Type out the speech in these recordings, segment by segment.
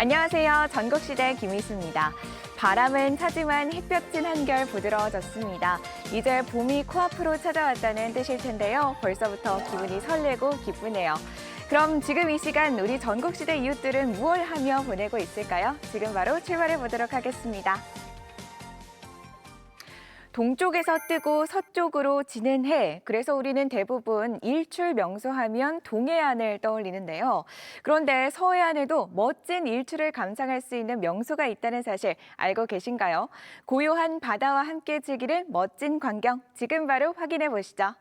안녕하세요. 전국시대 김희수입니다. 바람은 차지만 햇볕은 한결 부드러워졌습니다. 이제 봄이 코앞으로 찾아왔다는 뜻일 텐데요. 벌써부터 기분이 설레고 기쁘네요. 그럼 지금 이 시간 우리 전국시대 이웃들은 무얼 하며 보내고 있을까요? 지금 바로 출발해 보도록 하겠습니다. 동쪽에서 뜨고 서쪽으로 지는 해, 그래서 우리는 대부분 일출 명소하면 동해안을 떠올리는데요. 그런데 서해안에도 멋진 일출을 감상할 수 있는 명소가 있다는 사실 알고 계신가요? 고요한 바다와 함께 즐기는 멋진 광경, 지금 바로 확인해 보시죠.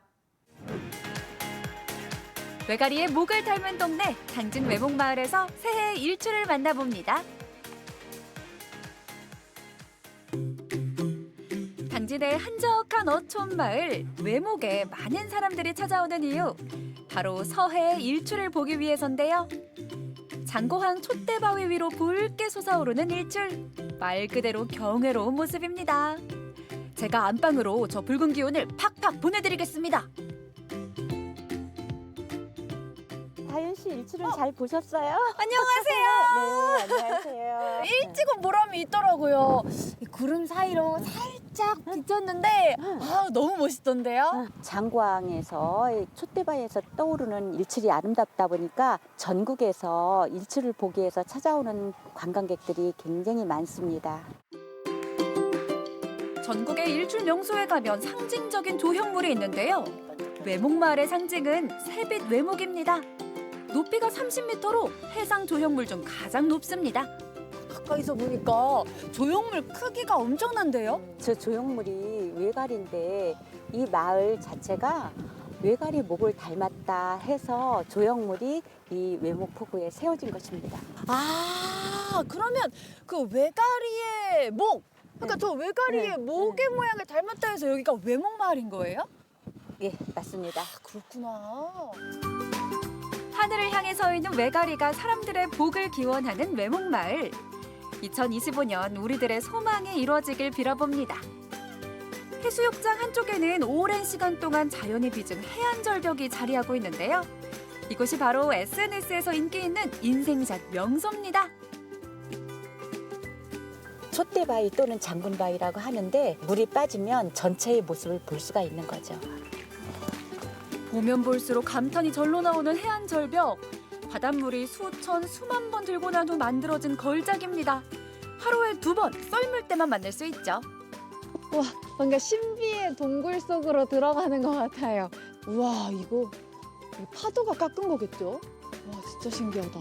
외가리의 목을 닮은 동네, 당진 외목마을에서 새해 일출을 만나봅니다. 당진의 한적한 어촌 마을 외목에 많은 사람들이 찾아오는 이유, 바로 서해 일출을 보기 위해서인데요. 장고항 촛대바위 위로 붉게 솟아오르는 일출, 말 그대로 경외로운 모습입니다. 제가 안방으로 저 붉은 기운을 팍팍 보내드리겠습니다. 다윤 씨 일출은 잘 보셨어요? 안녕하세요. 네, 안녕하세요. 일찍은 보람이 있더라고요. 이 구름 사이로 살짝 비쳤는데 너무 멋있던데요. 장광에서 이 촛대바위에서 떠오르는 일출이 아름답다 보니까 전국에서 일출을 보기 위해서 찾아오는 관광객들이 굉장히 많습니다. 전국의 일출 명소에 가면 상징적인 조형물이 있는데요. 외목마을의 상징은 새빛 외목입니다. 높이가 30m로 해상 조형물 중 가장 높습니다. 가까이서 보니까 조형물 크기가 엄청난데요? 저 조형물이 외가리인데 이 마을 자체가 외가리 목을 닮았다 해서 조형물이 이 외목포구에 세워진 것입니다. 아, 그러면 그 외가리의 목, 그러니까 저 외가리의 목의 모양을 닮았다 해서 여기가 외목마을인 거예요? 예, 맞습니다. 그렇구나. 하늘을 향해 서 있는 외가리가 사람들의 복을 기원하는 외목마을. 2025년 우리들의 소망이 이루어지길 빌어봅니다. 해수욕장 한쪽에는 오랜 시간 동안 자연이 빚은 해안절벽이 자리하고 있는데요. 이곳이 바로 SNS에서 인기 있는 인생샷 명소입니다. 촛대바위 또는 장군바위라고 하는데 물이 빠지면 전체의 모습을 볼 수가 있는 거죠. 보면 볼수록 감탄이 절로 나오는 해안절벽. 바닷물이 수천, 수만 번 들고 난 후 만들어진 걸작입니다. 하루에 2번 썰물 때만 만날 수 있죠. 와, 뭔가 신비의 동굴 속으로 들어가는 것 같아요. 우와, 이거 파도가 깎은 거겠죠? 와, 진짜 신기하다.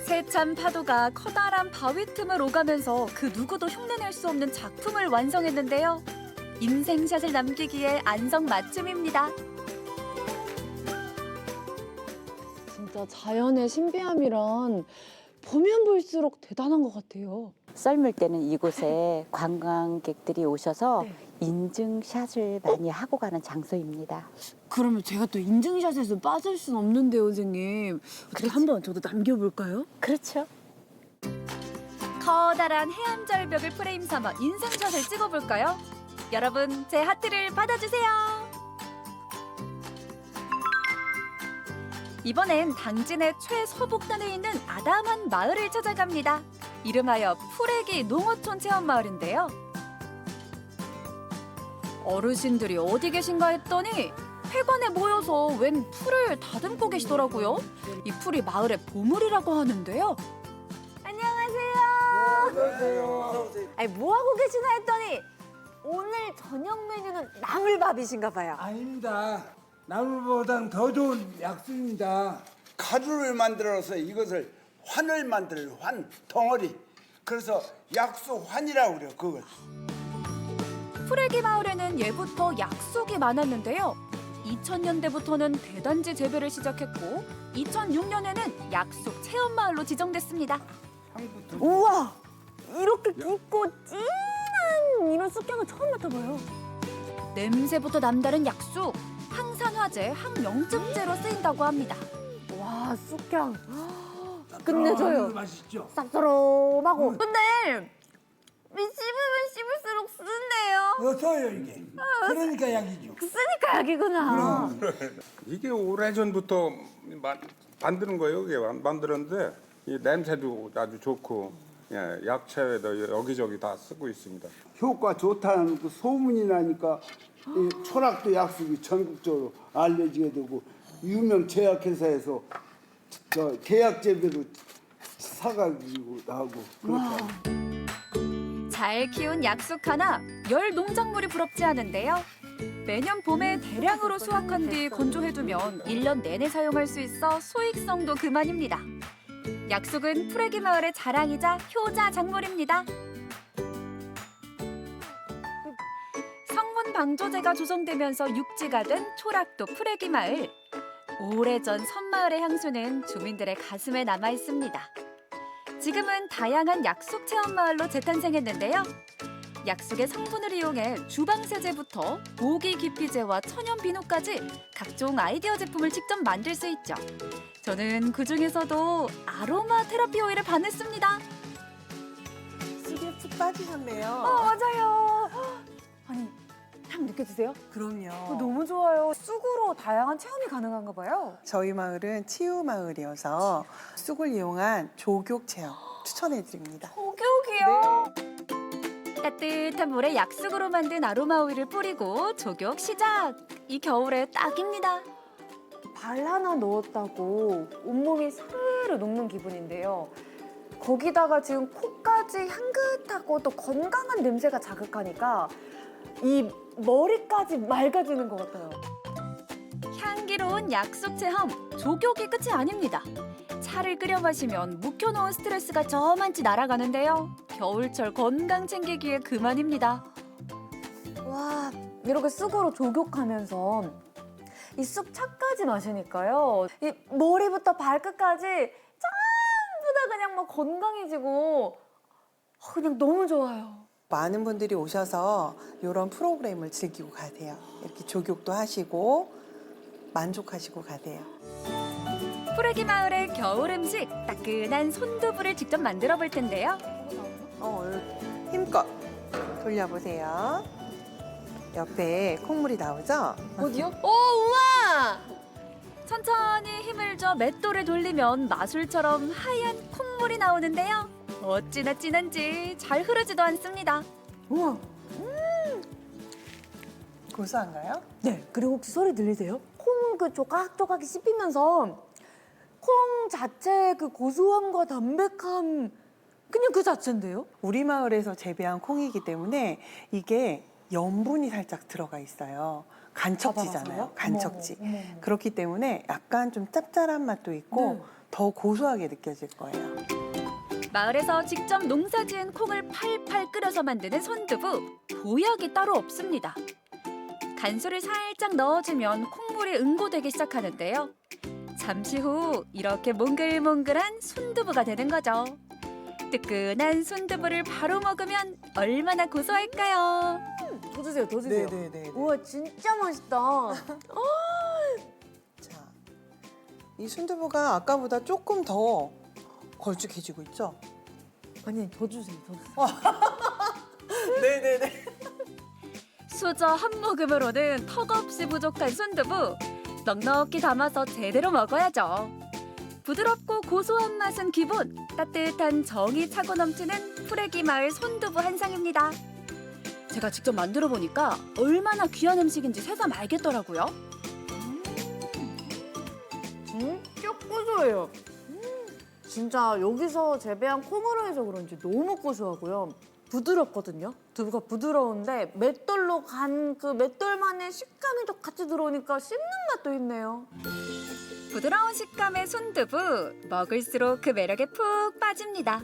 세찬 파도가 커다란 바위 틈을 오가면서 그 누구도 흉내낼 수 없는 작품을 완성했는데요. 인생샷을 남기기에 안성맞춤입니다. 진짜 자연의 신비함이란 보면 볼수록 대단한 것 같아요. 썰물 때는 이곳에 관광객들이 오셔서 인증샷을 많이 하고 가는 장소입니다. 그러면 제가 또 인증샷에서 빠질 순 없는데요, 선생님. 어떻게 한번 저도 남겨볼까요? 그렇죠. 커다란 해안절벽을 프레임 삼아 인생샷을 찍어볼까요? 여러분, 제 하트를 받아주세요. 이번엔 당진의 최서북단에 있는 아담한 마을을 찾아갑니다. 이름하여 풀애기 농어촌 체험마을인데요. 어르신들이 어디 계신가 했더니 회관에 모여서 웬 풀을 다듬고 계시더라고요. 이 풀이 마을의 보물이라고 하는데요. 안녕하세요. 아니 뭐 하고 계시나 했더니 오늘 저녁 메뉴는 나물밥이신가 봐요. 아닙니다. 나물보단 더 좋은 약수입니다. 가루를 만들어서 이것을 환을 만들어요. 환, 덩어리. 그래서 약수환이라고 그래요. 그걸. 풀애기 마을에는 예부터 약속이 많았는데요. 2000년대부터는 대단지 재배를 시작했고 2006년에는 약속 체험마을로 지정됐습니다. 우와 이렇게 굵고 진한 이런 쑥향을 처음 맡아봐요. 냄새부터 남다른 약속, 항산화제, 항염증제로 쓰인다고 합니다. 와 쑥향 끝내줘요. 맛있죠? 쌉싸름하고. 근데 씹으면 씹을수록 쓰는데요. 써요 이게. 그러니까 약이죠. 쓰니까 약이구나. 이게 오래전부터 만드는 거예요. 이게 만들었는데 이 냄새도 아주 좋고 예, 약초에도 여기저기 다 쓰고 있습니다. 효과 좋다는 그 소문이 나니까 이 초락도 약속이 전국적으로 알려지게 되고 유명 제약회사에서 저 계약 재배로 사가지고 나오고 그렇다. 잘 키운 약숙 하나, 열 농작물이 부럽지 않은데요. 매년 봄에 대량으로 수확한 뒤 건조해두면 1년 내내 사용할 수 있어 수익성도 그만입니다. 약숙은 푸레기 마을의 자랑이자 효자 작물입니다. 성분 방조제가 조성되면서 육지가 된 초락도 푸레기 마을. 오래전 섬마을의 향수는 주민들의 가슴에 남아 있습니다. 지금은 다양한 약숙 체험 마을로 재탄생했는데요. 약숙의 성분을 이용해 주방 세제부터 모기 기피제와 천연 비누까지 각종 아이디어 제품을 직접 만들 수 있죠. 저는 그 중에서도 아로마 테라피 오일을 반했습니다. 쑥에 푹 빠지셨네요. 맞아요. 아니, 향 느껴지세요? 그럼요. 너무 좋아요. 쑥으로 다양한 체험이 가능한가 봐요. 저희 마을은 치유 마을이어서 쑥을 이용한 조격 체험 추천해드립니다. 목욕이요? 따뜻한 물에 약숙으로 만든 아로마 오일을 뿌리고 조격 시작! 이 겨울에 딱입니다. 발 하나 넣었다고 온몸이 사르르 녹는 기분인데요. 거기다가 지금 코까지 향긋하고 또 건강한 냄새가 자극하니까 이 머리까지 맑아지는 것 같아요. 향기로운 약숙 체험, 조격이 끝이 아닙니다. 차를 끓여 마시면 묵혀놓은 스트레스가 저만치 날아가는데요. 겨울철 건강 챙기기에 그만입니다. 와, 이렇게 쑥으로 조격하면서 이 쑥 차까지 마시니까요. 이 머리부터 발끝까지 전부 다 그냥 막 건강해지고 그냥 너무 좋아요. 많은 분들이 오셔서 이런 프로그램을 즐기고 가세요. 이렇게 조격도 하시고 만족하시고 가세요. 푸레기 마을의 겨울 음식, 따끈한 손두부를 직접 만들어 볼 텐데요. 힘껏 돌려보세요. 옆에 콩물이 나오죠? 어디요? 우와! 천천히 힘을 줘 맷돌을 돌리면 마술처럼 하얀 콩물이 나오는데요. 어찌나 진한지 잘 흐르지도 않습니다. 우와! 고소한가요? 네, 그리고 혹시 소리 들리세요? 콩 그 조각조각이 씹히면서 콩 자체의 그 고소함과 담백함 그냥 그 자체인데요? 우리 마을에서 재배한 콩이기 때문에 이게 염분이 살짝 들어가 있어요. 간척지잖아요. 간척지. 어머. 그렇기 때문에 약간 좀 짭짤한 맛도 있고 네. 더 고소하게 느껴질 거예요. 마을에서 직접 농사지은 콩을 팔팔 끓여서 만드는 손두부. 보약이 따로 없습니다. 간수를 살짝 넣어주면 콩물이 응고되기 시작하는데요. 잠시 후 이렇게 몽글몽글한 순두부가 되는 거죠. 뜨끈한 순두부를 바로 먹으면 얼마나 고소할까요? 더 주세요, 더 주세요. 네네네. 우와, 진짜 맛있다. 자, 이 순두부가 아까보다 조금 더 걸쭉해지고 있죠? 아니, 더 주세요, 더 주세요. 네네네. 수저 한 모금으로는 턱없이 부족한 순두부. 넉넉히 담아서 제대로 먹어야죠. 부드럽고 고소한 맛은 기본, 따뜻한 정이 차고 넘치는 푸레기 마을 손두부 한 상입니다. 제가 직접 만들어 보니까 얼마나 귀한 음식인지 새삼 알겠더라고요. 진짜 고소해요. 진짜 여기서 재배한 콩으로 해서 그런지 너무 고소하고요. 부드럽거든요. 두부가 부드러운데 맷돌로 간 그 맷돌만의 식감이 또 같이 들어오니까 씹는 맛도 있네요. 부드러운 식감의 순두부, 먹을수록 그 매력에 푹 빠집니다.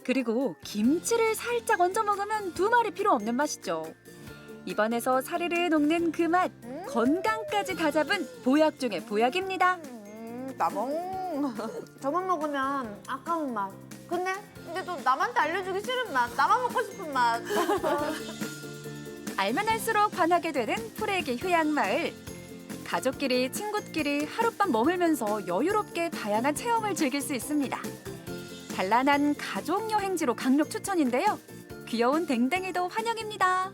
그리고 김치를 살짝 얹어 먹으면 두 말이 필요 없는 맛이죠. 입안에서 사르르 녹는 그 맛, 건강까지 다 잡은 보약 중의 보약입니다. 나봉. 저만 먹으면 아까운 맛. 근데 또 남한테 알려주기 싫은 맛. 나만 먹고 싶은 맛. 알면 할수록 반하게 되는 푸레기 휴양마을. 가족끼리, 친구끼리 하룻밤 머물면서 여유롭게 다양한 체험을 즐길 수 있습니다. 단란한 가족 여행지로 강력 추천인데요. 귀여운 댕댕이도 환영입니다.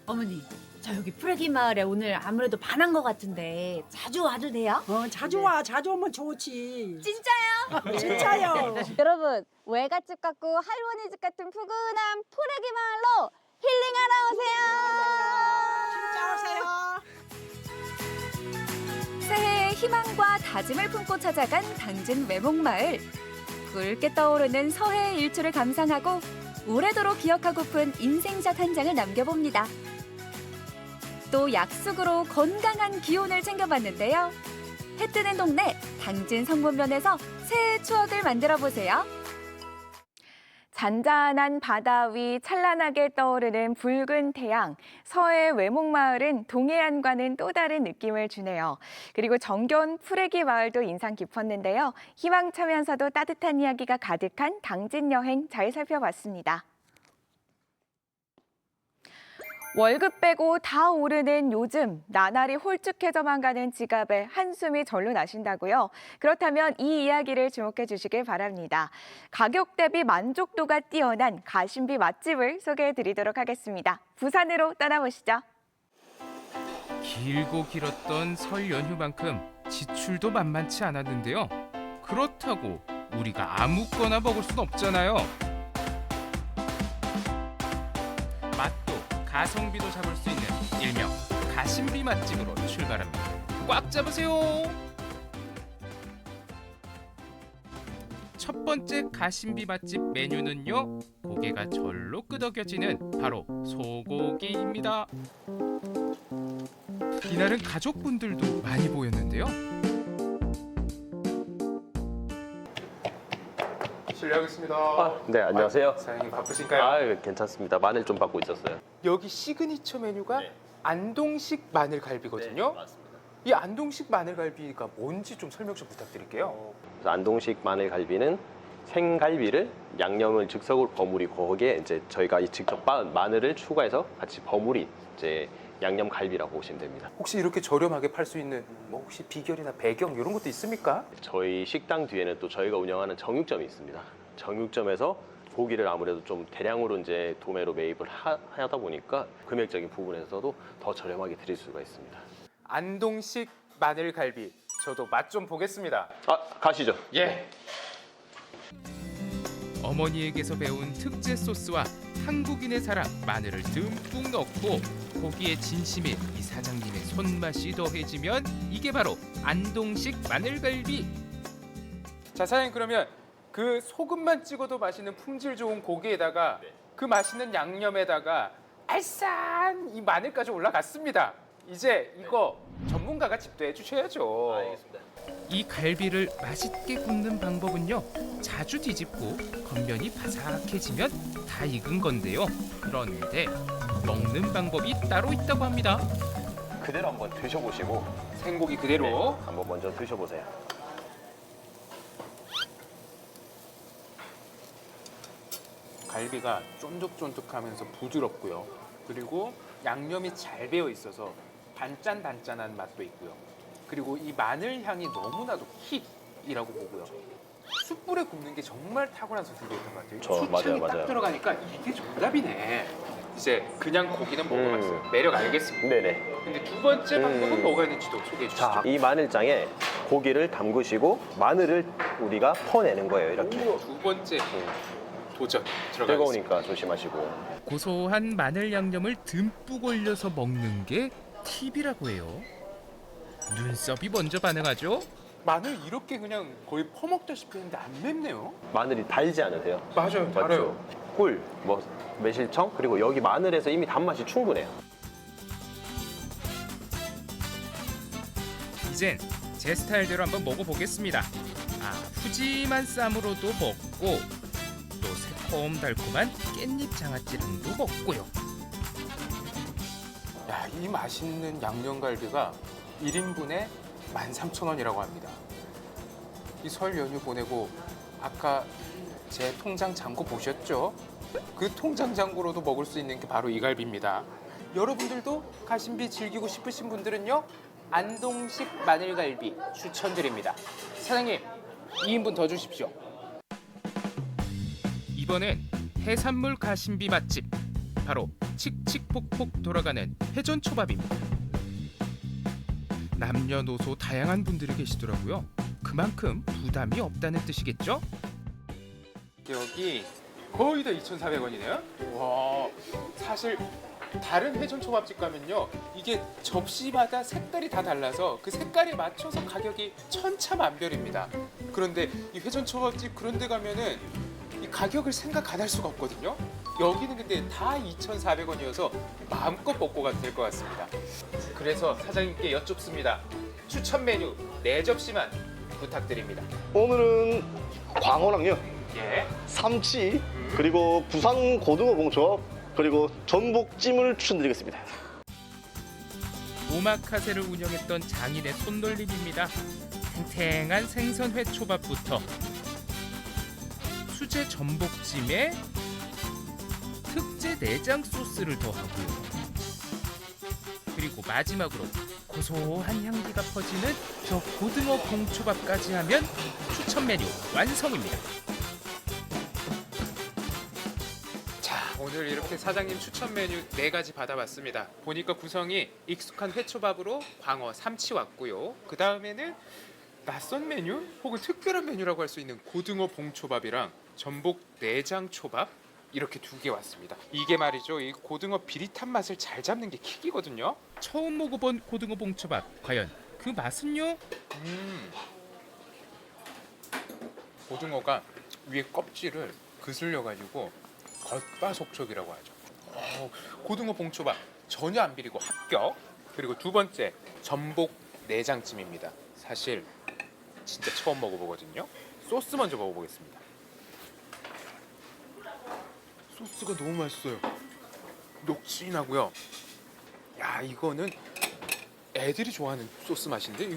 어머니, 저 여기 푸레기 마을에 오늘 아무래도 반한 것 같은데 자주 와도 돼요? 자주 와. 자주 오면 좋지. 진짜요? 진짜요. 여러분, 외갓집 같고 할머니 집 같은 푸근한 푸레기 마을로 힐링하러 오세요. 새해의 희망과 다짐을 품고 찾아간 당진 외목마을. 붉게 떠오르는 서해의 일출을 감상하고 오래도록 기억하고픈 인생샷 한 장을 남겨봅니다. 또 약속으로 건강한 기온을 챙겨봤는데요. 해 뜨는 동네 당진 성문면에서 새해 추억을 만들어 보세요. 잔잔한 바다 위 찬란하게 떠오르는 붉은 태양, 서해 외목마을은 동해안과는 또 다른 느낌을 주네요. 그리고 정겨운 푸레기 마을도 인상 깊었는데요. 희망차면서도 따뜻한 이야기가 가득한 당진 여행 잘 살펴봤습니다. 월급 빼고 다 오르는 요즘, 나날이 홀쭉해져만 가는 지갑에 한숨이 절로 나신다고요? 그렇다면 이 이야기를 주목해 주시길 바랍니다. 가격 대비 만족도가 뛰어난 가심비 맛집을 소개해 드리도록 하겠습니다. 부산으로 떠나보시죠. 길고 길었던 설 연휴만큼 지출도 만만치 않았는데요. 그렇다고 우리가 아무거나 먹을 순 없잖아요. 맛도 가성비도 잡을 수 있는 일명 가심비 맛집으로 출발합니다. 꽉 잡으세요. 첫 번째 가심비 맛집 메뉴는요, 고개가 절로 끄덕여지는 바로 소고기입니다. 이날은 가족분들도 많이 보였는데요. 실례하겠습니다. 네, 안녕하세요. 사장님 바쁘신가요? 괜찮습니다. 마늘 좀 받고 있었어요. 여기 시그니처 메뉴가 안동식 마늘갈비거든요. 맞습니다. 이 안동식 마늘갈비가 뭔지 좀 설명 좀 부탁드릴게요. 그래서 안동식 마늘갈비는 생갈비를 양념을 즉석으로 버무리고 거기에 이제 저희가 이 직접 빻은 마늘을 추가해서 같이 버무린 이제 양념 갈비라고 보시면 됩니다. 혹시 이렇게 저렴하게 팔 수 있는 뭐 혹시 비결이나 배경 이런 것도 있습니까? 저희 식당 뒤에는 또 저희가 운영하는 정육점이 있습니다. 정육점에서 고기를 아무래도 좀 대량으로 이제 도매로 매입을 하다 보니까 금액적인 부분에서도 더 저렴하게 드릴 수가 있습니다. 안동식 마늘갈비 저도 맛 좀 보겠습니다. 가시죠. 예. 어머니에게서 배운 특제 소스와 한국인의 사랑 마늘을 듬뿍 넣고 고기의 진심에 이 사장님의 손맛이 더해지면 이게 바로 안동식 마늘갈비. 자, 사장님 그러면 그 소금만 찍어도 맛있는 품질 좋은 고기에다가 그 맛있는 양념에다가 알싸한 이 마늘까지 올라갔습니다. 이제 이거 전문가가 집도해 주셔야죠. 알겠습니다. 이 갈비를 맛있게 굽는 방법은요, 자주 뒤집고 겉면이 바삭해지면 다 익은 건데요. 그런데 먹는 방법이 따로 있다고 합니다. 그대로 한번 드셔보시고 생고기 그대로 한번 먼저 드셔보세요. 갈비가 쫀득쫀득하면서 부드럽고요. 그리고 양념이 잘 배어 있어서 단짠단짠한 맛도 있고요. 그리고 이 마늘 향이 너무나도 킥이라고 보고요. 숯불에 굽는 게 정말 탁월한 선택이었던 것 같아요. 수창이 딱 들어가니까 이게 정답이네. 이제 그냥 고기는 먹어봤어요. 매력 알겠습니다. 네네. 근데 두 번째 방법은 뭐가 있는지도 소개해 주시죠. 자, 이 마늘장에 고기를 담그시고 마늘을 우리가 퍼내는 거예요. 이렇게. 두 번째 도전 들어가겠습니다. 뜨거우니까 조심하시고. 고소한 마늘 양념을 듬뿍 올려서 먹는 게 팁이라고 해요. 눈썹이 먼저 반응하죠. 마늘 이렇게 그냥 거의 퍼먹다시피 했는데 안 맵네요. 마늘이 달지 않으세요? 맞아요, 달아요. 꿀, 매실청, 그리고 여기 마늘에서 이미 단맛이 충분해요. 이젠 제 스타일대로 한번 먹어보겠습니다. 푸짐한 쌈으로도 먹고 또 새콤달콤한 깻잎 장아찌랑도 먹고요. 야, 이 맛있는 양념갈비가 1인분에 13,000원이라고 합니다. 이 설 연휴 보내고 아까 제 통장 잔고 보셨죠? 그 통장 잔고로도 먹을 수 있는 게 바로 이 갈비입니다. 여러분들도 가심비 즐기고 싶으신 분들은요, 안동식 마늘갈비 추천드립니다. 사장님, 2인분 더 주십시오. 이번엔 해산물 가심비 맛집 바로 칙칙폭폭 돌아가는 회전초밥입니다. 남녀노소 다양한 분들이 계시더라고요. 그만큼 부담이 없다는 뜻이겠죠? 여기 거의 다 2,400원이네요. 와, 사실 다른 회전초밥집 가면요, 이게 접시마다 색깔이 다 달라서 그 색깔에 맞춰서 가격이 천차만별입니다. 그런데 이 회전초밥집 그런 데 가면은 이 가격을 생각 안 할 수가 없거든요. 여기는 근데 다 2,400원이어서 마음껏 먹고 가도 될 것 같습니다. 그래서 사장님께 여쭙습니다. 추천 메뉴 4접시만 부탁드립니다. 오늘은 광어랑요, 예. 삼치, 그리고 부산 고등어 봉초, 그리고 전복찜을 추천드리겠습니다. 오마카세를 운영했던 장인의 손놀림입니다. 탱탱한 생선 회초밥부터 수제 전복찜에 특제 내장 소스를 더하고요. 그리고 마지막으로 고소한 향기가 퍼지는 저 고등어 봉초밥까지 하면 추천 메뉴 완성입니다. 자, 오늘 이렇게 사장님 추천 메뉴 4가지 받아봤습니다. 보니까 구성이 익숙한 회초밥으로 광어, 삼치 왔고요. 그 다음에는 낯선 메뉴 혹은 특별한 메뉴라고 할 수 있는 고등어 봉초밥이랑 전복 내장 초밥 이렇게 2개 왔습니다. 이게 말이죠, 이 고등어 비릿한 맛을 잘 잡는 게 킥이거든요. 처음 먹어본 고등어 봉초밥, 과연 그 맛은요? 고등어가 위에 껍질을 그슬려가지고 겉바속촉이라고 하죠. 고등어 봉초밥 전혀 안 비리고 합격. 그리고 2번째, 전복 내장찜입니다. 사실 진짜 처음 먹어보거든요. 소스 먼저 먹어보겠습니다. 소스가 너무 맛있어요. 녹진하고요. 야, 이거는 애들이 좋아하는 소스 맛인데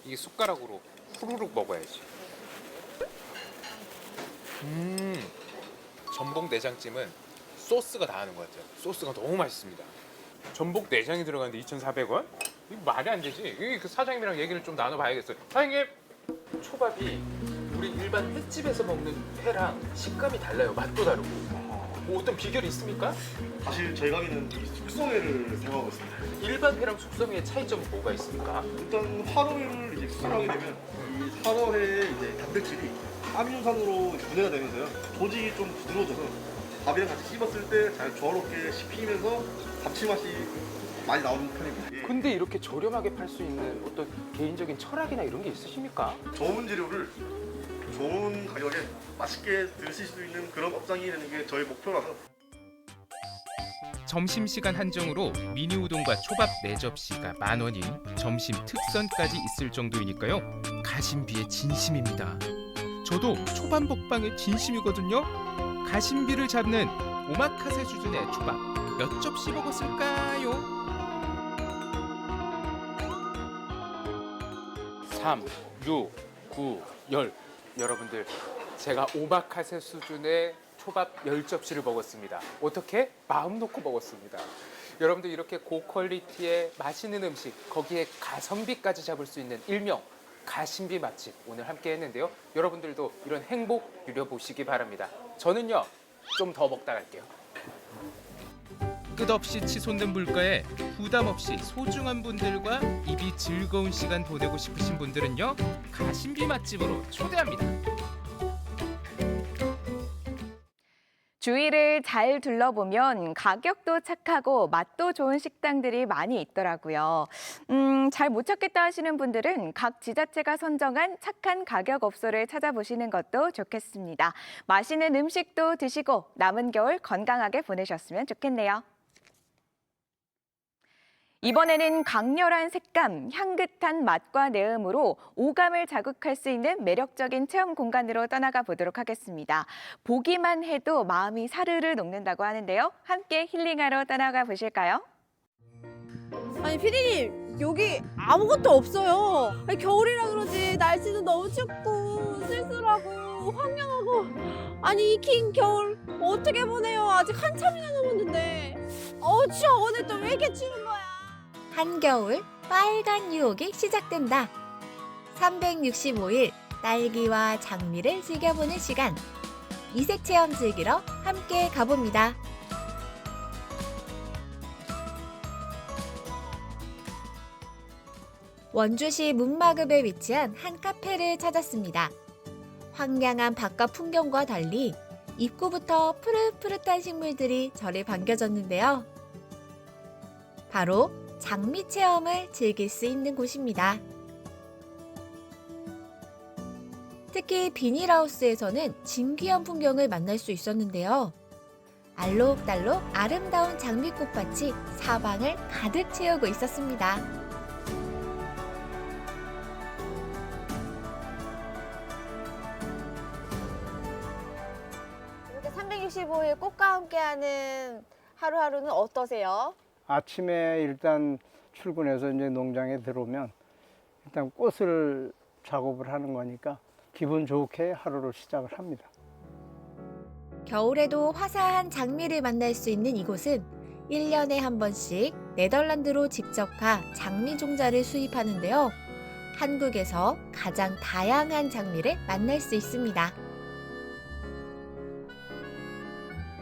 이게 숟가락으로 후루룩 먹어야지. 전복 내장찜은 소스가 다 하는 것 같아요. 소스가 너무 맛있습니다. 전복 내장이 들어가는데 2,400원? 이거 말이 안 되지. 그 사장님이랑 얘기를 좀 나눠봐야겠어요. 사장님, 초밥이 우리 일반 횟집에서 먹는 회랑 식감이 달라요. 맛도 다르고. 뭐 어떤 비결이 있습니까? 사실 저희 가게는 숙성회를 사용하고 있습니다. 일반 회랑 숙성회의 차이점은 뭐가 있습니까? 일단 화로회를 이제 숙성하게 되면 이 화로회의 이제 단백질이 아미노산으로 분해가 되면서요, 조직이 좀 부드러워져서 밥이랑 같이 씹었을 때 잘 조화롭게 씹히면서 감칠맛이 많이 나오는 편입니다. 예. 근데 이렇게 저렴하게 팔 수 있는 어떤 개인적인 철학이나 이런 게 있으십니까? 좋은 재료를 좋은 가격에 맛있게 드실 수 있는 그런 업장이 되는 게 저희 목표라서. 점심시간 한정으로 미니 우동과 초밥 4접시가 10,000원인 점심 특선까지 있을 정도이니까요. 가심비에 진심입니다. 저도 초밥 먹방에 진심이거든요. 가심비를 잡는 오마카세 수준의 초밥 몇 접시 먹었을까요? 3, 6, 9, 10. 여러분들, 제가 오마카세 수준의 초밥 10접시를 먹었습니다. 어떻게? 마음 놓고 먹었습니다. 여러분들, 이렇게 고퀄리티의 맛있는 음식, 거기에 가성비까지 잡을 수 있는 일명 가심비 맛집 오늘 함께 했는데요. 여러분들도 이런 행복 누려보시기 바랍니다. 저는요, 좀 더 먹다 갈게요. 끝없이 치솟는 물가에 부담 없이 소중한 분들과 입이 즐거운 시간 보내고 싶으신 분들은요, 가심비 맛집으로 초대합니다. 주위를 잘 둘러보면 가격도 착하고 맛도 좋은 식당들이 많이 있더라고요. 잘 못 찾겠다 하시는 분들은 각 지자체가 선정한 착한 가격 업소를 찾아보시는 것도 좋겠습니다. 맛있는 음식도 드시고 남은 겨울 건강하게 보내셨으면 좋겠네요. 이번에는 강렬한 색감, 향긋한 맛과 내음으로 오감을 자극할 수 있는 매력적인 체험 공간으로 떠나가 보도록 하겠습니다. 보기만 해도 마음이 사르르 녹는다고 하는데요. 함께 힐링하러 떠나가 보실까요? 아니 피디님, 여기 아무것도 없어요. 아니, 겨울이라 그런지 날씨도 너무 춥고 쓸쓸하고 황량하고, 아니 이 긴 겨울 어떻게 보내요? 아직 한참이나 남았는데. 추워. 오늘 또 왜 이렇게 추운 거야? 한겨울 빨간 유혹이 시작된다. 365일 딸기와 장미를 즐겨보는 시간. 이색 체험 즐기러 함께 가봅니다. 원주시 문마급에 위치한 한 카페를 찾았습니다. 황량한 바깥 풍경과 달리 입구부터 푸릇푸릇한 식물들이 저를 반겨줬는데요. 바로 장미 체험을 즐길 수 있는 곳입니다. 특히 비닐하우스에서는 진귀한 풍경을 만날 수 있었는데요. 알록달록 아름다운 장미꽃밭이 사방을 가득 채우고 있었습니다. 이렇게 365일 꽃과 함께하는 하루하루는 어떠세요? 아침에 일단 출근해서 이제 농장에 들어오면 일단 꽃을 작업을 하는 거니까 기분 좋게 하루를 시작을 합니다. 겨울에도 화사한 장미를 만날 수 있는 이곳은 1년에 한 번씩 네덜란드로 직접 가 장미 종자를 수입하는데요. 한국에서 가장 다양한 장미를 만날 수 있습니다.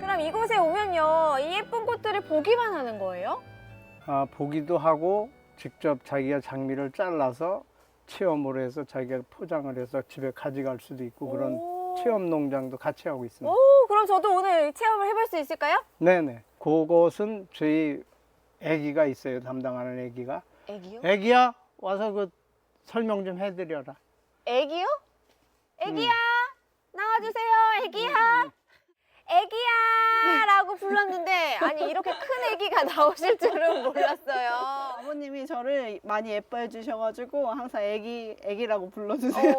그럼 이곳에 오면요, 이 예쁜 꽃들을 보기만 하는 거예요? 보기도 하고 직접 자기가 장미를 잘라서 체험으로 해서 자기가 포장을 해서 집에 가져갈 수도 있고 그런 체험 농장도 같이 하고 있습니다. 오, 그럼 저도 오늘 체험을 해볼 수 있을까요? 네네. 그곳은 저희 애기가 있어요. 담당하는 애기가. 애기요? 애기야 와서 그 설명 좀 해드려라. 애기요? 애기야, 나와주세요. 애기야. 애기야 라고 불렀는데 아니 이렇게 큰 애기가 나오실 줄은 몰랐어요. 아버님이 저를 많이 예뻐해 주셔가지고 항상 애기라고 불러주세요.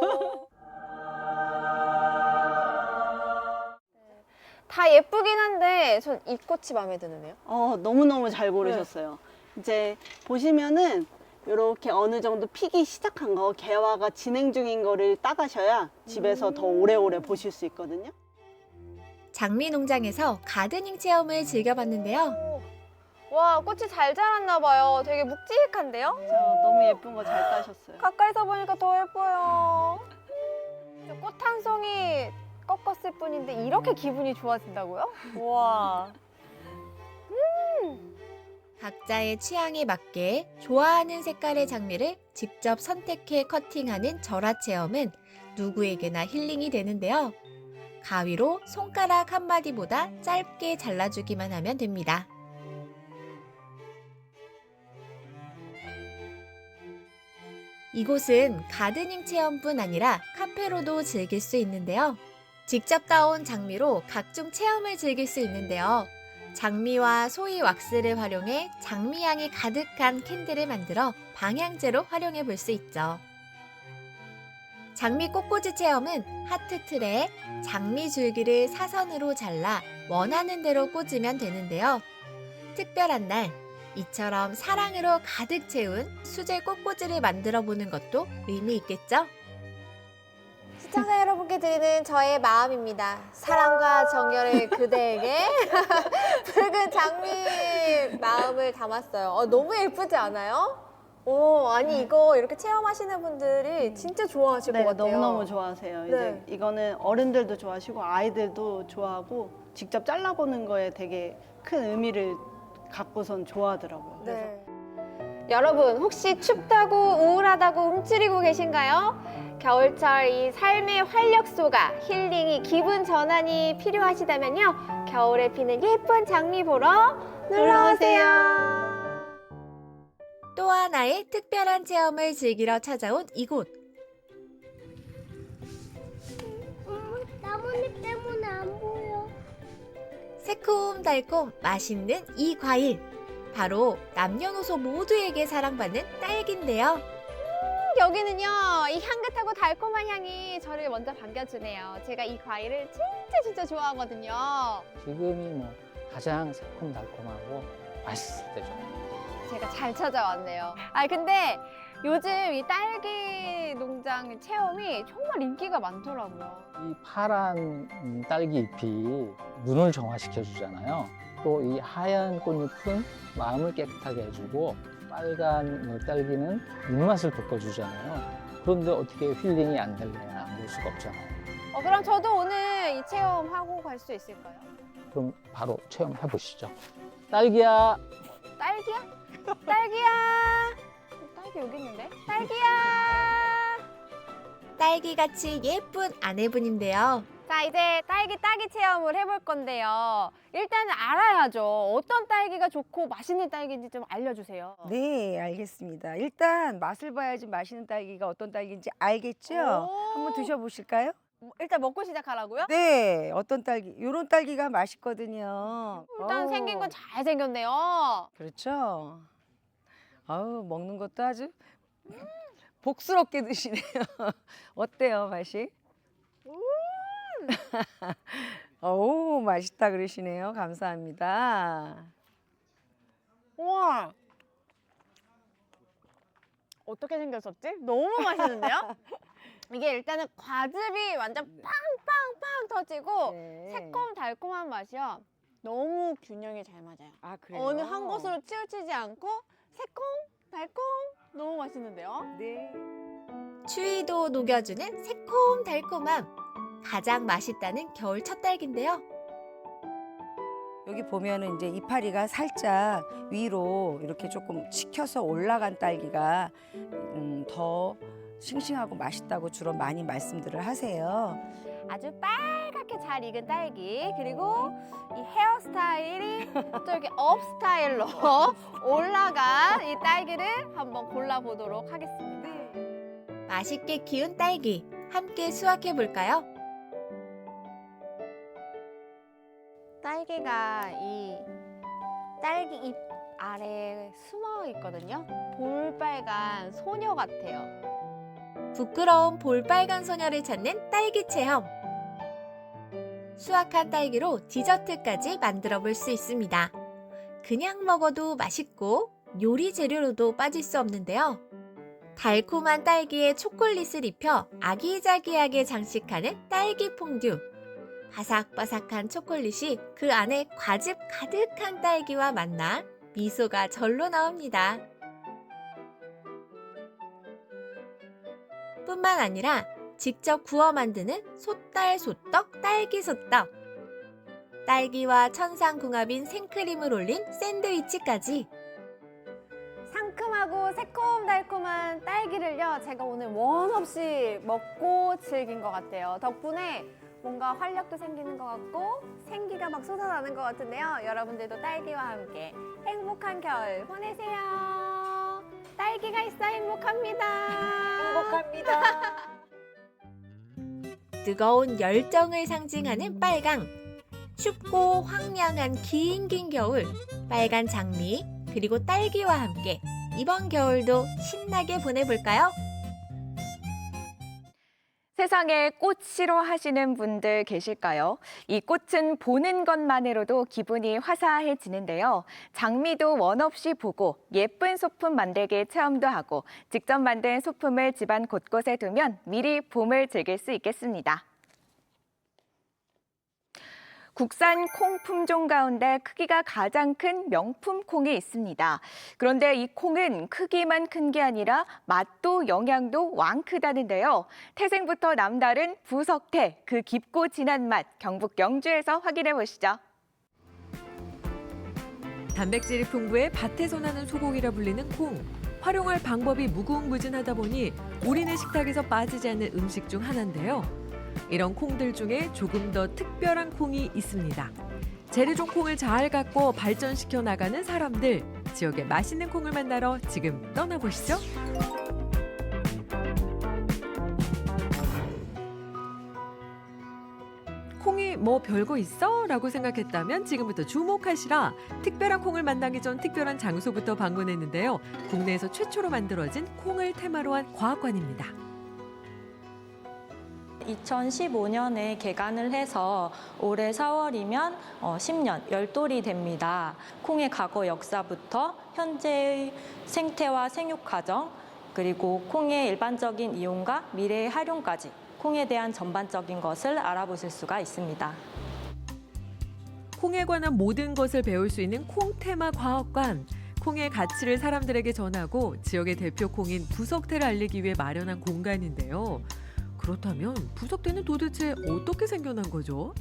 다 예쁘긴 한데 전 이 꽃이 마음에 드는데요. 너무너무 잘 고르셨어요. 이제 보시면은 이렇게 어느 정도 피기 시작한 거, 개화가 진행 중인 거를 따가셔야 집에서 더 오래오래 보실 수 있거든요. 장미 농장에서 가드닝 체험을 즐겨봤는데요. 와, 꽃이 잘 자랐나 봐요. 되게 묵직한데요? 너무 예쁜 거 잘 따셨어요. 가까이서 보니까 더 예뻐요. 꽃 한 송이 꺾었을 뿐인데 이렇게 기분이 좋아진다고요? 와. 각자의 취향에 맞게 좋아하는 색깔의 장미를 직접 선택해 커팅하는 절화 체험은 누구에게나 힐링이 되는데요. 가위로 손가락 한 마디보다 짧게 잘라주기만 하면 됩니다. 이곳은 가드닝 체험뿐 아니라 카페로도 즐길 수 있는데요. 직접 따온 장미로 각종 체험을 즐길 수 있는데요. 장미와 소이 왁스를 활용해 장미향이 가득한 캔들을 만들어 방향제로 활용해 볼 수 있죠. 장미 꽃꽂이 체험은 하트 틀에 장미 줄기를 사선으로 잘라 원하는 대로 꽂으면 되는데요. 특별한 날, 이처럼 사랑으로 가득 채운 수제 꽃꽂이를 만들어 보는 것도 의미 있겠죠? 시청자 여러분께 드리는 저의 마음입니다. 사랑과 정열을 그대에게 붉은 장미 마음을 담았어요. 너무 예쁘지 않아요? 아니 이거 이렇게 체험하시는 분들이 진짜 좋아하실 것 같아요. 너무너무 좋아하세요. 이제 이거는 어른들도 좋아하시고 아이들도 좋아하고 직접 잘라보는 거에 되게 큰 의미를 갖고선 좋아하더라고요. 네. 여러분 혹시 춥다고 우울하다고 움츠리고 계신가요? 겨울철 이 삶의 활력소가 힐링이 기분 전환이 필요하시다면요. 겨울에 피는 예쁜 장미 보러 놀러오세요. 또 하나의 특별한 체험을 즐기러 찾아온 이곳. 나뭇잎 때문에 안 보여. 새콤달콤 맛있는 이 과일. 바로 남녀노소 모두에게 사랑받는 딸기인데요. 여기는요, 이 향긋하고 달콤한 향이 저를 먼저 반겨주네요. 제가 이 과일을 진짜 좋아하거든요. 지금이 가장 새콤달콤하고 맛있을 때죠. 제가 잘 찾아왔네요. 근데 요즘 이 딸기 농장 체험이 정말 인기가 많더라고요. 이 파란 딸기 잎이 눈을 정화시켜 주잖아요. 또 이 하얀 꽃잎은 마음을 깨끗하게 해주고 빨간 딸기는 입맛을 돋궈주잖아요. 그런데 어떻게 힐링이 안 될래야 안 될 수가 없잖아요. 그럼 저도 오늘 이 체험하고 갈 수 있을까요? 그럼 바로 체험해 보시죠. 딸기야. 딸기야? 딸기야? 여기 있는데? 딸기야! 딸기같이 예쁜 아내분인데요. 자, 이제 딸기 따기 체험을 해볼 건데요. 일단은 알아야죠. 어떤 딸기가 좋고 맛있는 딸기인지 좀 알려주세요. 네, 알겠습니다. 일단 맛을 봐야지 맛있는 딸기가 어떤 딸기인지 알겠죠? 한번 드셔보실까요? 일단 먹고 시작하라고요? 네, 어떤 딸기? 요런 딸기가 맛있거든요. 일단 생긴 건 잘생겼네요. 그렇죠. 아우, 먹는 것도 아주 복스럽게 드시네요. 어때요, 맛이? 어우, 맛있다 그러시네요. 감사합니다. 우와! 어떻게 생겼었지? 너무 맛있는데요? 이게 일단은 과즙이 완전 팡팡팡 터지고 새콤달콤한 맛이요. 너무 균형이 잘 맞아요. 아, 그래요? 어느 한 곳으로 치우치지 않고 새콤, 달콤 너무 맛있는데요? 네. 추위도 녹여주는 새콤달콤함. 가장 맛있다는 겨울 첫 딸기인데요. 여기 보면은 이제 이파리가 살짝 위로 이렇게 조금 치켜서 올라간 딸기가 더 싱싱하고 맛있다고 주로 많이 말씀들을 하세요. 아주 빨갛게 잘 익은 딸기, 그리고 이 헤어스타일이 또 이렇게 업 스타일로 올라간 이 딸기를 한번 골라보도록 하겠습니다. 맛있게 키운 딸기 함께 수확해 볼까요? 딸기가 이 딸기 잎 아래에 숨어 있거든요. 볼빨간 소녀 같아요. 부끄러운 볼빨간 소녀를 찾는 딸기 체험. 수확한 딸기로 디저트까지 만들어 볼 수 있습니다. 그냥 먹어도 맛있고 요리 재료로도 빠질 수 없는데요. 달콤한 딸기에 초콜릿을 입혀 아기자기하게 장식하는 딸기 퐁듀. 바삭바삭한 초콜릿이 그 안에 과즙 가득한 딸기와 만나 미소가 절로 나옵니다. 뿐만 아니라 직접 구워 만드는 소떡 딸기 소떡. 딸기와 천상궁합인 생크림을 올린 샌드위치까지. 상큼하고 새콤달콤한 딸기를요, 제가 오늘 원 없이 먹고 즐긴 것 같아요. 덕분에 뭔가 활력도 생기는 것 같고 생기가 막 솟아나는 것 같은데요. 여러분들도 딸기와 함께 행복한 겨울 보내세요. 딸기가 있어 행복합니다. 행복합니다. 뜨거운 열정을 상징하는 빨강. 춥고 황량한 긴 겨울, 빨간 장미, 그리고 딸기와 함께 이번 겨울도 신나게 보내볼까요? 세상에 꽃 싫어하시는 분들 계실까요? 이 꽃은 보는 것만으로도 기분이 화사해지는데요. 장미도 원 없이 보고 예쁜 소품 만들기 체험도 하고 직접 만든 소품을 집안 곳곳에 두면 미리 봄을 즐길 수 있겠습니다. 국산 콩 품종 가운데 크기가 가장 큰 명품 콩이 있습니다. 그런데 이 콩은 크기만 큰 게 아니라 맛도 영양도 왕크다는데요. 태생부터 남다른 부석태, 그 깊고 진한 맛, 경북 영주에서 확인해 보시죠. 단백질이 풍부해 밭에서 나는 소고기라 불리는 콩. 활용할 방법이 무궁무진하다 보니 우리네 식탁에서 빠지지 않는 음식 중 하나인데요. 이런 콩들 중에 조금 더 특별한 콩이 있습니다. 재래종 콩을 잘 갖고 발전시켜 나가는 사람들, 지역의 맛있는 콩을 만나러 지금 떠나보시죠. 콩이 뭐 별거 있어? 라고 생각했다면 지금부터 주목하시라. 특별한 콩을 만나기 전 특별한 장소부터 방문했는데요. 국내에서 최초로 만들어진 콩을 테마로 한 과학관입니다. 2015년에 개관을 해서 올해 4월이면 10년, 10돌이 됩니다. 콩의 과거 역사부터 현재의 생태와 생육 과정, 그리고 콩의 일반적인 이용과 미래의 활용까지 콩에 대한 전반적인 것을 알아보실 수가 있습니다. 콩에 관한 모든 것을 배울 수 있는 콩 테마 과학관. 콩의 가치를 사람들에게 전하고 지역의 대표 콩인 부석태를 알리기 위해 마련한 공간인데요. 그렇다면 부석태는 도대체 어떻게 생겨난 거죠?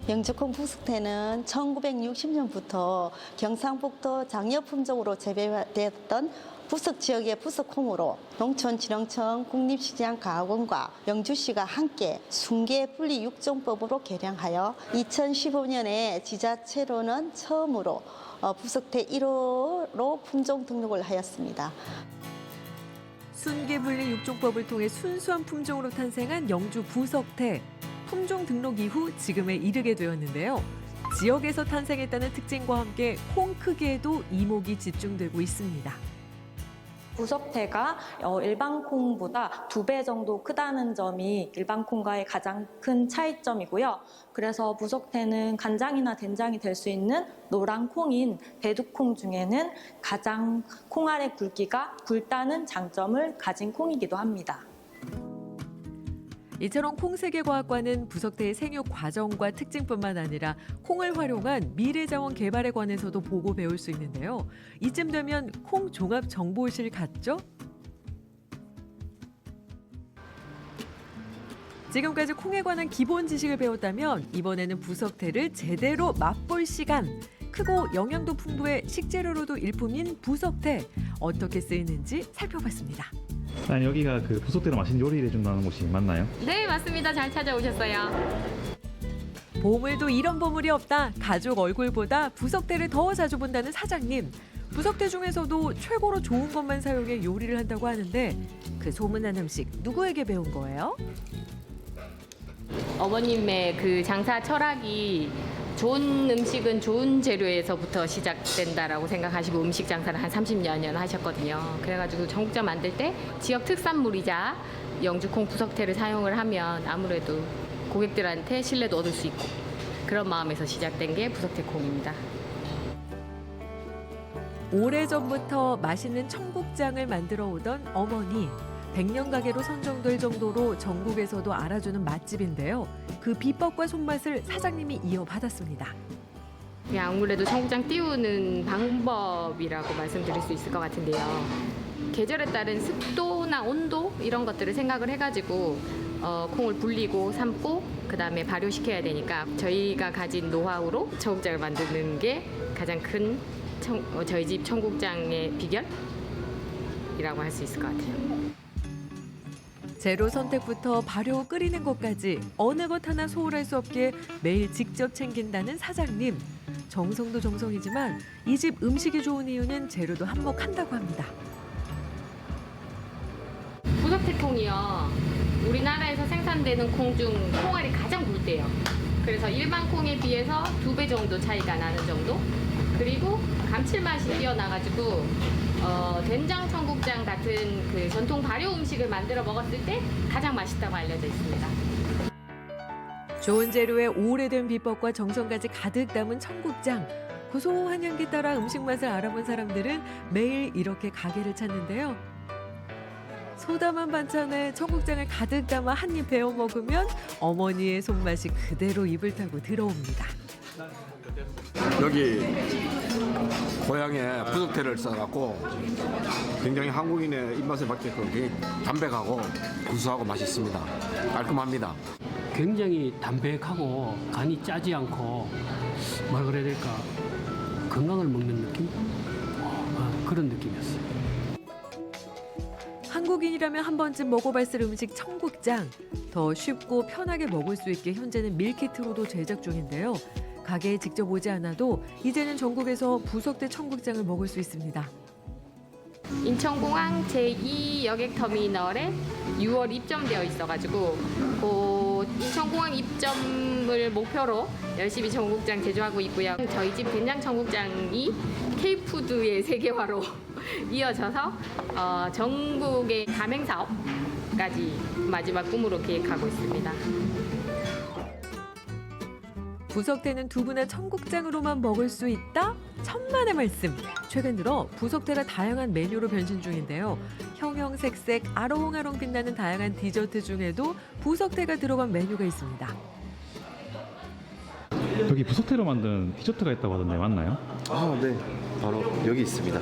영주콩 부석태는 1960년부터 경상북도 장려 품종으로 재배되었던 부석 지역의 부석콩으로 농촌진흥청 국립시장과학원과 영주시가 함께 순계 분리 육종법으로 개량하여 2015년에 지자체로는 처음으로 부석태 1호로 품종 등록을 하였습니다. 순계분리 육종법을 통해 순수한 품종으로 탄생한 영주 부석태. 품종 등록 이후 지금에 이르게 되었는데요. 지역에서 탄생했다는 특징과 함께 콩 크기에도 이목이 집중되고 있습니다. 부석태가 일반 콩보다 2배 정도 크다는 점이 일반 콩과의 가장 큰 차이점이고요. 그래서 부석태는 간장이나 된장이 될 수 있는 노란 콩인 배두콩 중에는 가장 콩알의 굵기가 굵다는 장점을 가진 콩이기도 합니다. 이처럼 콩세계과학과는 부석태의 생육 과정과 특징뿐만 아니라 콩을 활용한 미래자원 개발에 관해서도 보고 배울 수 있는데요. 이쯤 되면 콩 종합 정보실 같죠? 지금까지 콩에 관한 기본 지식을 배웠다면 이번에는 부석태를 제대로 맛볼 시간. 크고 영양도 풍부해 식재료로도 일품인 부석태. 어떻게 쓰이는지 살펴봤습니다. 아니, 여기가 그 부석태로 맛있는 요리를 해준다는 곳이 맞나요? 네, 맞습니다. 잘 찾아오셨어요. 보물도 이런 보물이 없다. 가족 얼굴보다 부석태를 더 자주 본다는 사장님. 부석태 중에서도 최고로 좋은 것만 사용해 요리를 한다고 하는데 그 소문난 음식 누구에게 배운 거예요? 어머님의 그 장사 철학이 좋은 음식은 좋은 재료에서부터 시작된다라고 생각하시고 음식 장사를 한 30여 년 하셨거든요. 그래가지고 전국장 만들 때 지역 특산물이자 영주콩 부석태를 사용을 하면 아무래도 고객들한테 신뢰도 얻을 수 있고 그런 마음에서 시작된 게 부석태콩입니다. 오래전부터 맛있는 청국장을 만들어 오던 어머니. 100년 가게로 선정될 정도로 전국에서도 알아주는 맛집인데요. 그 비법과 손맛을 사장님이 이어받았습니다. 아무래도 청국장 띄우는 방법이라고 말씀드릴 수 있을 것 같은데요. 계절에 따른 습도나 온도 이런 것들을 생각을 해가지고 콩을 불리고 삶고 그다음에 발효시켜야 되니까 저희가 가진 노하우로 청국장을 만드는 게 가장 큰 저희 집 청국장의 비결이라고 할 수 있을 것 같아요. 재료 선택부터 발효 끓이는 것까지 어느 것 하나 소홀할 수 없게 매일 직접 챙긴다는 사장님. 정성도 정성이지만 이 집 음식이 좋은 이유는 재료도 한몫한다고 합니다. 부석태콩이요. 우리나라에서 생산되는 콩 중 콩알이 가장 굵대요. 그래서 일반 콩에 비해서 2배 정도 차이가 나는 정도. 그리고 감칠맛이 뛰어나가지고 된장 청국장 같은 그 전통 발효 음식을 만들어 먹었을 때 가장 맛있다고 알려져 있습니다. 좋은 재료에 오래된 비법과 정성까지 가득 담은 청국장. 고소한 향기 따라 음식 맛을 알아본 사람들은 매일 이렇게 가게를 찾는데요. 소담한 반찬에 청국장을 가득 담아 한 입 베어 먹으면 어머니의 손맛이 그대로 입을 타고 들어옵니다. 여기 고향에 부석태를 써갖고 굉장히 한국인의 입맛에 맞게끔 굉장히 담백하고 구수하고 맛있습니다. 깔끔합니다. 굉장히 담백하고 간이 짜지 않고 뭐라 그래야 될까 건강을 먹는 느낌? 그런 느낌이었어요. 한국인이라면 한 번쯤 먹어봤을 음식 청국장. 더 쉽고 편하게 먹을 수 있게 현재는 밀키트로도 제작 중인데요. 가게에 직접 오지 않아도 이제는 전국에서 부석태 청국장을 먹을 수 있습니다. 인천공항 제2여객터미널에 6월 입점되어 있어가지고 그 인천공항 입점을 목표로 열심히 청국장 제조하고 있고요. 저희 집 된장 청국장이 K푸드의 세계화로 이어져서 전국의 가맹 사업까지 마지막 꿈으로 계획하고 있습니다. 부석태는 두부나 청국장으로만 먹을 수 있다? 천만의 말씀! 최근 들어 부석태가 다양한 메뉴로 변신 중인데요. 형형색색 아롱아롱 빛나는 다양한 디저트 중에도 부석태가 들어간 메뉴가 있습니다. 여기 부석태로 만든 디저트가 있다고 하던데 맞나요? 네. 바로 여기 있습니다.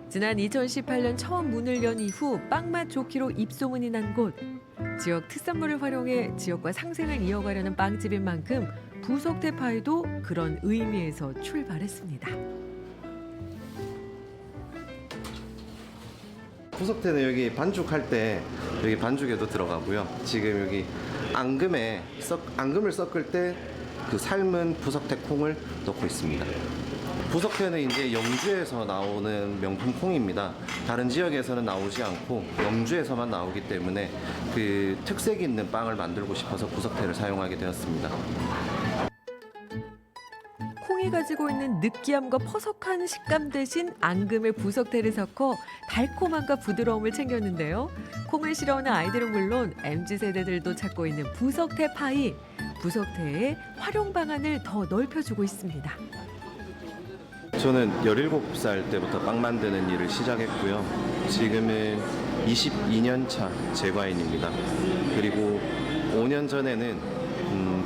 지난 2018년 처음 문을 연 이후 빵맛 좋기로 입소문이 난 곳. 지역 특산물을 활용해 지역과 상생을 이어가려는 빵집인 만큼 부석태 파이도 그런 의미에서 출발했습니다. 부석태는 여기 반죽할 때 여기 반죽에도 들어가고요. 지금 여기 앙금을 섞을 때 그 삶은 부석태 콩을 넣고 있습니다. 부석태는 이제 영주에서 나오는 명품 콩입니다. 다른 지역에서는 나오지 않고 영주에서만 나오기 때문에 그 특색 있는 빵을 만들고 싶어서 부석태를 사용하게 되었습니다. 콩이 가지고 있는 느끼함과 퍼석한 식감 대신 앙금에 부석태를 섞어 달콤함과 부드러움을 챙겼는데요. 콩을 싫어하는 아이들은 물론 MZ세대들도 찾고 있는 부석태 파이. 부석태의 활용 방안을 더 넓혀주고 있습니다. 저는 17살 때부터 빵 만드는 일을 시작했고요. 지금은 22년 차 제과인입니다. 그리고 5년 전에는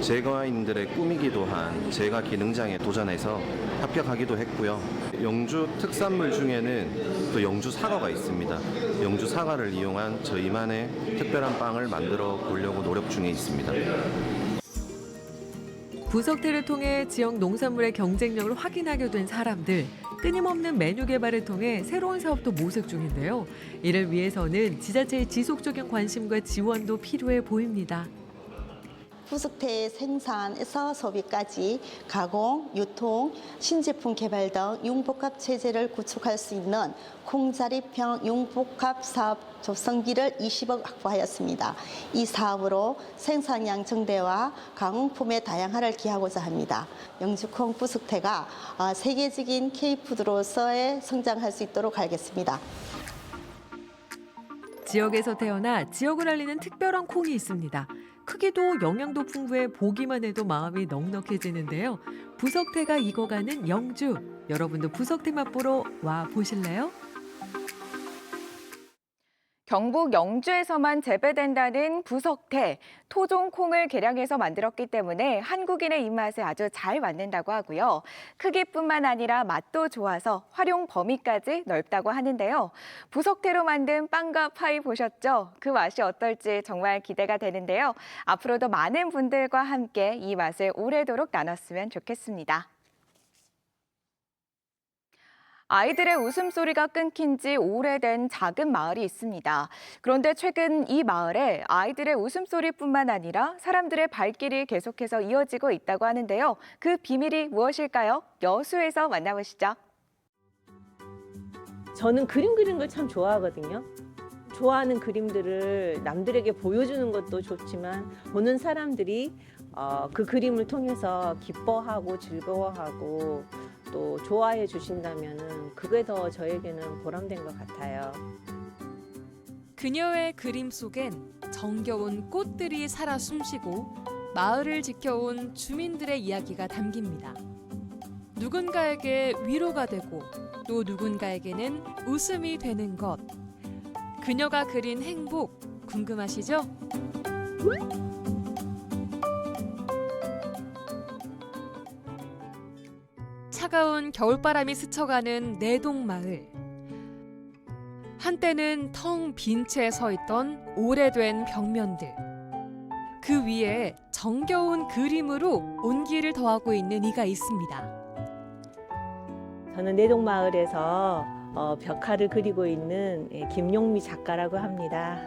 제과인들의 꿈이기도 한 제과 기능장에 도전해서 합격하기도 했고요. 영주 특산물 중에는 또 영주 사과가 있습니다. 영주 사과를 이용한 저희만의 특별한 빵을 만들어 보려고 노력 중에 있습니다. 부석태를 통해 지역 농산물의 경쟁력을 확인하게 된 사람들. 끊임없는 메뉴 개발을 통해 새로운 사업도 모색 중인데요. 이를 위해서는 지자체의 지속적인 관심과 지원도 필요해 보입니다. 부석태 생산에서 소비까지 가공, 유통, 신제품 개발 등 융복합 체제를 구축할 수 있는 콩자립형 융복합 사업 조성비를 20억 확보하였습니다. 이 사업으로 생산량 증대와 가공품의 다양화를 기하고자 합니다. 영주콩 부석태가 세계적인 K푸드로서의 성장할 수 있도록 하겠습니다. 지역에서 태어나 지역을 알리는 특별한 콩이 있습니다. 크기도 영양도 풍부해 보기만 해도 마음이 넉넉해지는데요. 부석태가 익어가는 영주. 여러분도 부석태 맛보러 와 보실래요? 경북 영주에서만 재배된다는 부석태, 토종 콩을 개량해서 만들었기 때문에 한국인의 입맛에 아주 잘 맞는다고 하고요. 크기뿐만 아니라 맛도 좋아서 활용 범위까지 넓다고 하는데요. 부석태로 만든 빵과 파이 보셨죠? 그 맛이 어떨지 정말 기대가 되는데요. 앞으로도 많은 분들과 함께 이 맛을 오래도록 나눴으면 좋겠습니다. 아이들의 웃음소리가 끊긴 지 오래된 작은 마을이 있습니다. 그런데 최근 이 마을에 아이들의 웃음소리뿐만 아니라 사람들의 발길이 계속해서 이어지고 있다고 하는데요. 그 비밀이 무엇일까요? 여수에서 만나보시죠. 저는 그림 그리는 걸 참 좋아하거든요. 좋아하는 그림들을 남들에게 보여주는 것도 좋지만 보는 사람들이 그 그림을 통해서 기뻐하고 즐거워하고 또 좋아해 주신다면 그게 더 저에게는 보람된 것 같아요. 그녀의 그림 속엔 정겨운 꽃들이 살아 숨쉬고 마을을 지켜온 주민들의 이야기가 담깁니다. 누군가에게 위로가 되고 또 누군가에게는 웃음이 되는 것. 그녀가 그린 행복 궁금하시죠? 차가운 겨울바람이 스쳐가는 내동마을. 한때는 텅 빈 채 서 있던 오래된 벽면들. 그 위에 정겨운 그림으로 온기를 더하고 있는 이가 있습니다. 저는 내동마을에서 벽화를 그리고 있는 김용미 작가라고 합니다.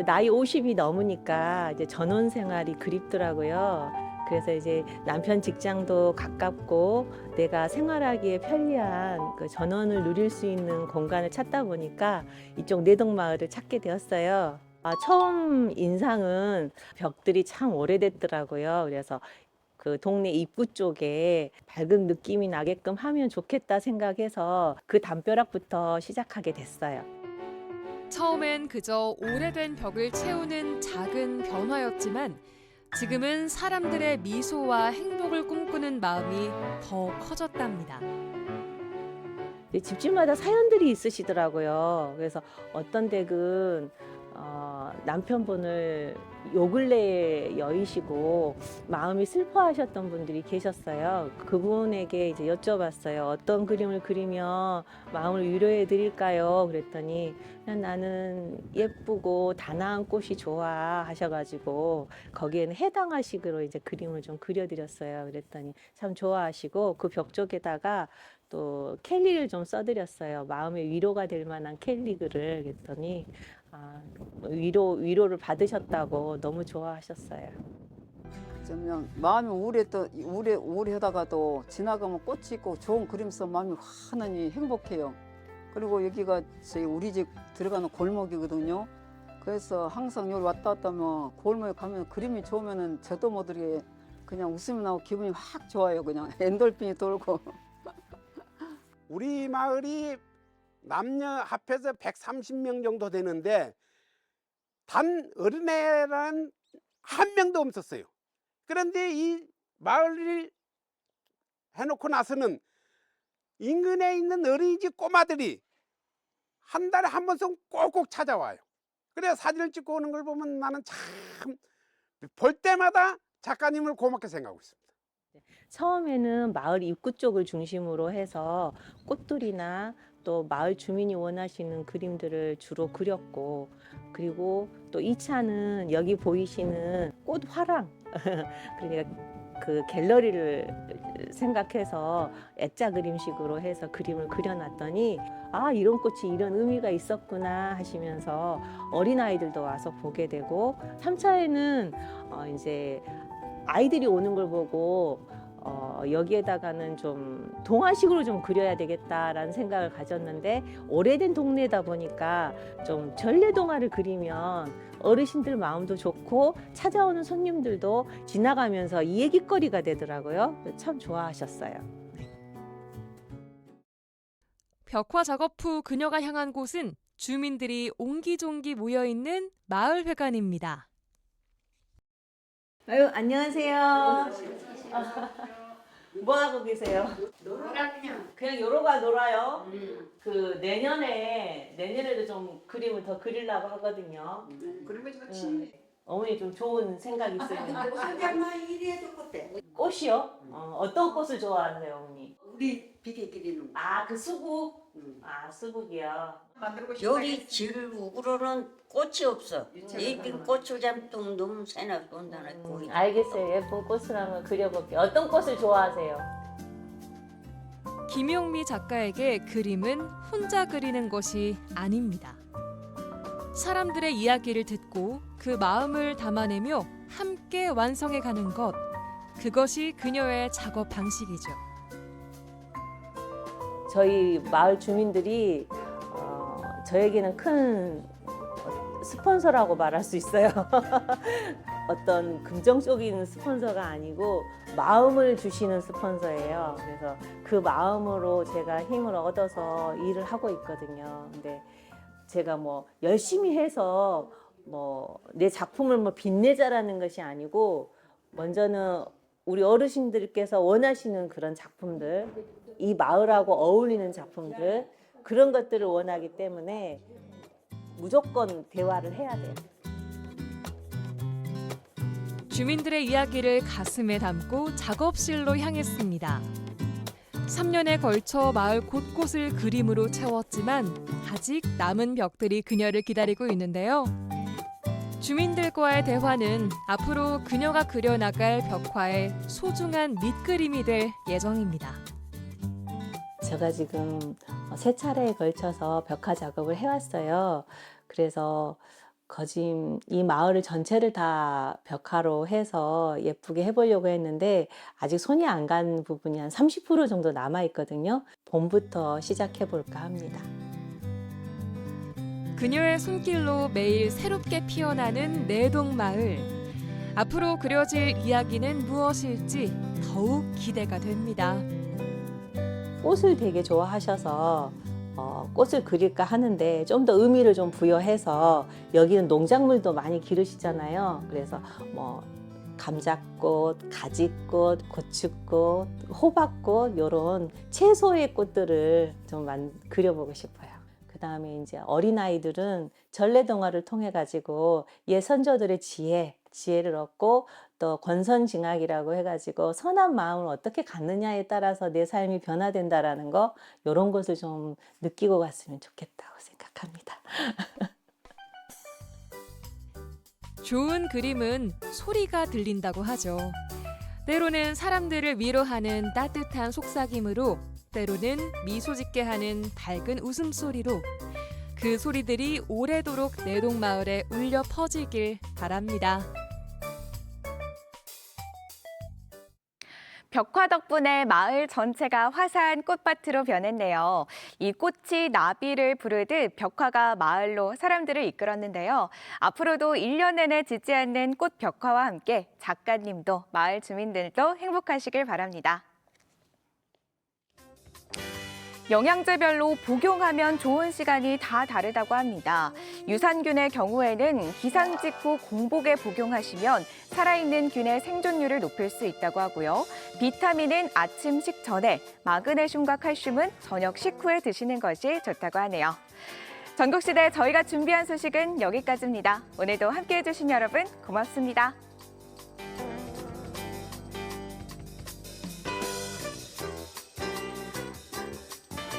나이 50이 넘으니까 이제 전원 생활이 그립더라고요. 그래서 이제 남편 직장도 가깝고 내가 생활하기에 편리한 그 전원을 누릴 수 있는 공간을 찾다 보니까 이쪽 내동마을을 찾게 되었어요. 처음 인상은 벽들이 참 오래됐더라고요. 그래서 그 동네 입구 쪽에 밝은 느낌이 나게끔 하면 좋겠다 생각해서 그 담벼락부터 시작하게 됐어요. 처음엔 그저 오래된 벽을 채우는 작은 변화였지만 지금은 사람들의 미소와 행복을 꿈꾸는 마음이 더 커졌답니다. 집집마다 사연들이 있으시더라고요. 그래서 어떤 댁은 남편분을 요 근래에 여의시고 마음이 슬퍼하셨던 분들이 계셨어요. 그분에게 이제 여쭤봤어요. 어떤 그림을 그리면 마음을 위로해 드릴까요? 그랬더니 그냥 나는 예쁘고 단아한 꽃이 좋아 하셔가지고 거기에는 해당하식으로 이제 그림을 좀 그려드렸어요. 그랬더니 참 좋아하시고 그 벽 쪽에다가 또 캘리를 좀 써드렸어요. 마음의 위로가 될 만한 캘리글을. 그랬더니 위로를 받으셨다고 너무 좋아하셨어요. 그러면 마음이 우울하다가도 지나가면 꽃이 있고 좋은 그림 쓰면 마음이 환하니 행복해요. 그리고 여기가 저희 우리 집 들어가는 골목이거든요. 그래서 항상 여기 왔다 갔다 하면 골목에 가면 그림이 좋으면은 저도 모르게 그냥 웃음이 나고 기분이 확 좋아요. 그냥 엔돌핀이 돌고. 우리 마을이 남녀 합해서 130명 정도 되는데 단 어린애란 한 명도 없었어요. 그런데 이 마을을 해놓고 나서는 인근에 있는 어린이집 꼬마들이 한 달에 한 번씩 꼭꼭 찾아와요. 그래서 사진을 찍고 오는 걸 보면 나는 참 볼 때마다 작가님을 고맙게 생각하고 있습니다. 처음에는 마을 입구 쪽을 중심으로 해서 꽃들이나 또 마을 주민이 원하시는 그림들을 주로 그렸고, 그리고 또 2차는 여기 보이시는 꽃 화랑 그러니까 그 갤러리를 생각해서 액자 그림식으로 해서 그림을 그려놨더니 아, 이런 꽃이 이런 의미가 있었구나 하시면서 어린아이들도 와서 보게 되고, 3차에는 이제 아이들이 오는 걸 보고 여기에다가는 좀 동화식으로 좀 그려야 되겠다라는 생각을 가졌는데, 오래된 동네다 보니까 좀 전래동화를 그리면 어르신들 마음도 좋고 찾아오는 손님들도 지나가면서 이 얘기거리가 되더라고요. 참 좋아하셨어요. 벽화 작업 후 그녀가 향한 곳은 주민들이 옹기종기 모여있는 마을회관입니다. 아유, 안녕하세요. 뭐 하고 계세요? 놀아 그냥 요로가 놀아요. 그 내년에도 좀 그림을 더 그리려고 하거든요. 그러면 좋지. 어머니 좀 좋은 생각 있으면. 혼자만 일해도 그때. 꽃이요? 어떤 꽃을 좋아하세요, 어머니? 우리 비계 그리는 거. 아, 그 수국? 아, 수국이요. 여기 질 우구로는 꽃이 없어. 예쁜 꽃을 잡으면 너무 새나 본다는 거. 알겠어요. 예쁜 꽃을 한번 그려볼게요. 어떤 꽃을 좋아하세요? 김용미 작가에게 그림은 혼자 그리는 것이 아닙니다. 사람들의 이야기를 듣고 그 마음을 담아내며 함께 완성해가는 것, 그것이 그녀의 작업 방식이죠. 저희 마을 주민들이 저에게는 큰 스폰서라고 말할 수 있어요. 어떤 금전적인 스폰서가 아니고 마음을 주시는 스폰서예요. 그래서 그 마음으로 제가 힘을 얻어서 일을 하고 있거든요. 근데 제가 뭐 열심히 해서 뭐 내 작품을 뭐 빛내자라는 것이 아니고, 먼저는 우리 어르신들께서 원하시는 그런 작품들, 이 마을하고 어울리는 작품들, 그런 것들을 원하기 때문에 무조건 대화를 해야 돼요. 주민들의 이야기를 가슴에 담고 작업실로 향했습니다. 3년에 걸쳐 마을 곳곳을 그림으로 채웠지만 아직 남은 벽들이 그녀를 기다리고 있는데요. 주민들과의 대화는 앞으로 그녀가 그려나갈 벽화의 소중한 밑그림이 될 예정입니다. 제가 지금 3차례에 걸쳐서 벽화 작업을 해왔어요. 그래서 거짐 이 마을을 전체를 다 벽화로 해서 예쁘게 해보려고 했는데 아직 손이 안 간 부분이 한 30% 정도 남아있거든요. 봄부터 시작해볼까 합니다. 그녀의 손길로 매일 새롭게 피어나는 내동마을. 앞으로 그려질 이야기는 무엇일지 더욱 기대가 됩니다. 꽃을 되게 좋아하셔서 꽃을 그릴까 하는데 좀 더 의미를 좀 부여해서, 여기는 농작물도 많이 기르시잖아요. 그래서 뭐 감자꽃, 가지꽃, 고추꽃, 호박꽃 이런 채소의 꽃들을 좀 그려보고 싶어요. 그다음에 이제 어린아이들은 전래동화를 통해 가지고 옛 선조들의 지혜를 얻고 또 권선징악이라고 해가지고 선한 마음을 어떻게 갖느냐에 따라서 내 삶이 변화된다라는 거 이런 것을 좀 느끼고 갔으면 좋겠다고 생각합니다. 좋은 그림은 소리가 들린다고 하죠. 때로는 사람들을 위로하는 따뜻한 속삭임으로, 때로는 미소 짓게 하는 밝은 웃음소리로 그 소리들이 오래도록 내동마을에 울려 퍼지길 바랍니다. 벽화 덕분에 마을 전체가 화사한 꽃밭으로 변했네요. 이 꽃이 나비를 부르듯 벽화가 마을로 사람들을 이끌었는데요. 앞으로도 1년 내내 지지 않는 꽃 벽화와 함께 작가님도 마을 주민들도 행복하시길 바랍니다. 영양제별로 복용하면 좋은 시간이 다 다르다고 합니다. 유산균의 경우에는 기상 직후 공복에 복용하시면 살아있는 균의 생존율을 높일 수 있다고 하고요. 비타민은 아침 식전에, 마그네슘과 칼슘은 저녁 식후에 드시는 것이 좋다고 하네요. 전국시대 저희가 준비한 소식은 여기까지입니다. 오늘도 함께해 주신 여러분 고맙습니다.